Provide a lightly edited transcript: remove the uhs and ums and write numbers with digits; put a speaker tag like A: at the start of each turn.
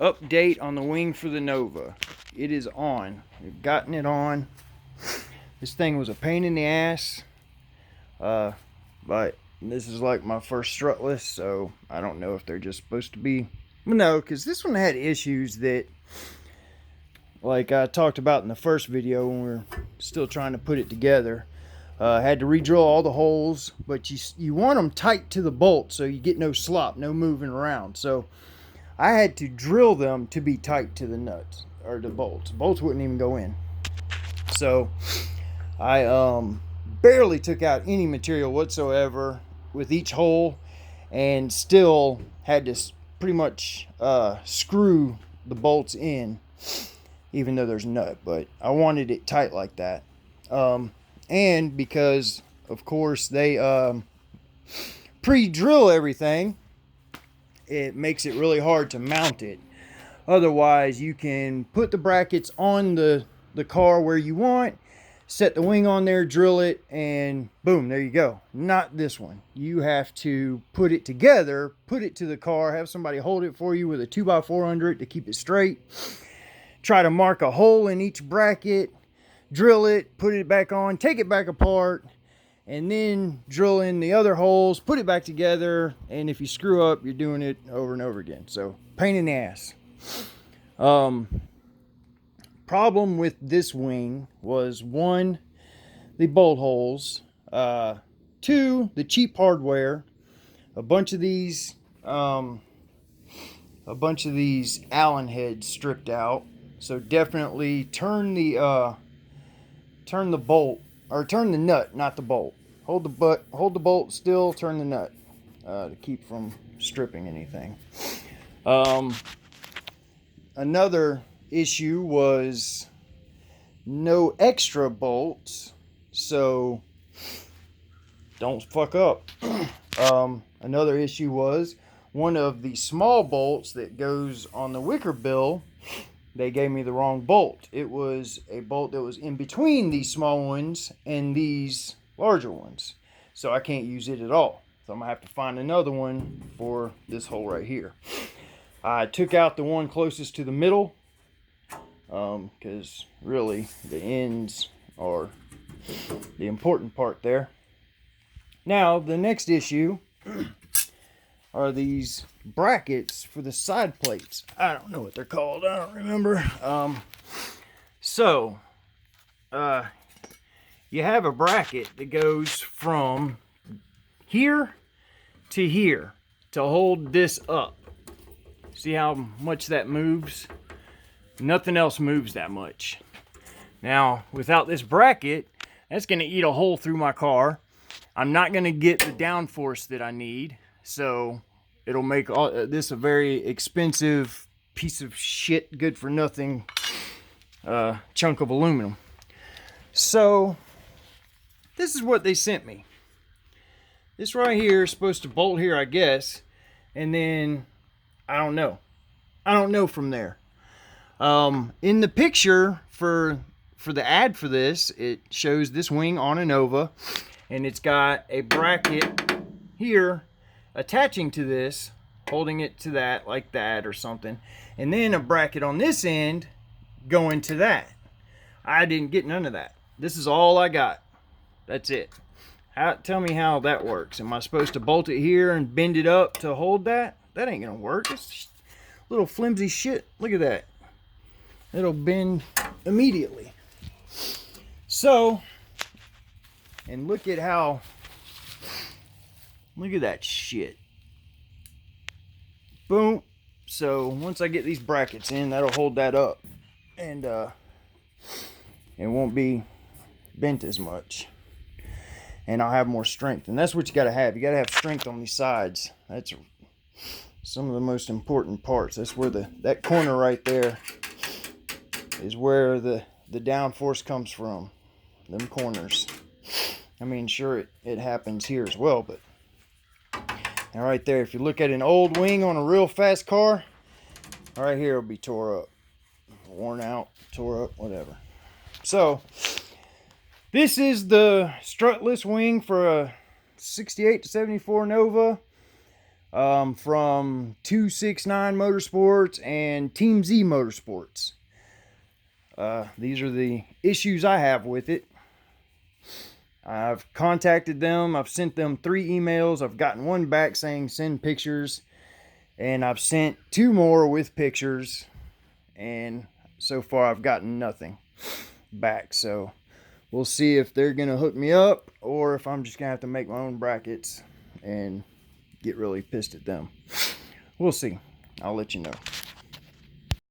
A: update on the wing for the Nova. It is on. We've gotten it on. This thing was a pain in the ass, but this is like my first strutless, so I don't know if they're just supposed to be. No, because this one had issues that, like I talked about in the first video when we were still trying to put it together. Had to re-drill all the holes, but you want them tight to the bolt so you get no slop, no moving around. So I had to drill them to be tight to the nuts or the bolts. Bolts wouldn't even go in. So I barely took out any material whatsoever with each hole, and still had to pretty much screw the bolts in, even though there's a nut. But I wanted it tight like that. And because, of course, they pre-drill everything, it makes it really hard to mount it. Otherwise, you can put the brackets on the car where you want, set the wing on there, drill it, and boom, there you go. Not this one. You have to put it together, put it to the car, have somebody hold it for you with a 2x4 under it to keep it straight. Try to mark a hole in each bracket, drill it, put it back on, take it back apart, and then drill in the other holes, put it back together, and if you screw up, you're doing it over and over again. So, pain in the ass. Problem with this wing was, one, the bolt holes, two, the cheap hardware, a bunch of these Allen heads stripped out. So definitely turn the bolt, or turn the nut, not the bolt. Hold the bolt still, turn the nut to keep from stripping anything. Another issue was no extra bolts, so don't fuck up. Another issue was one of the small bolts that goes on the wicker bill. They gave me the wrong bolt. It was a bolt that was in between these small ones and these larger ones. So I can't use it at all. So I'm going to have to find another one for this hole right here. I took out the one closest to the middle, because really the ends are the important part there. Now, the next issue are these brackets for the side plates. I don't know what they're called. I don't remember. You have a bracket that goes from here to here to hold this up. See how much that moves? Nothing else moves that much. Now, without this bracket, that's going to eat a hole through my car. I'm not going to get the downforce that I need. So it'll make this a very expensive piece of shit, good for nothing chunk of aluminum. So this is what they sent me. This right here is supposed to bolt here, I guess, and then I don't know from there. In the picture for the ad for this, it shows this wing on a Nova, and it's got a bracket here attaching to this, holding it to that like that or something, and then a bracket on this end going to that. I didn't get none of that. This is all I got. That's it. Tell me how that works. Am I supposed to bolt it here and bend it up to hold that? That ain't gonna work. It's little flimsy shit. Look at that. It'll bend immediately. So, and look at that shit. Boom. So once I get these brackets in, that'll hold that up, and it won't be bent as much, and I'll have more strength. And that's what you got to have. You got to have strength on these sides. That's some of the most important parts. That's where that corner right there is where the downforce comes from. Them corners. I mean, sure, it happens here as well, but and right there, if you look at an old wing on a real fast car, right here will be tore up, worn out, tore up, whatever. So this is the strutless wing for a 68 to 74 Nova. from 269 Motorsports and Team Z Motorsports. These are the issues I have with it. I've contacted them. I've sent them 3 emails. I've gotten one back saying send pictures, and I've sent 2 more with pictures, and so far I've gotten nothing back. So we'll see if they're gonna hook me up or if I'm just gonna have to make my own brackets and get really pissed at them. We'll see. I'll let you know.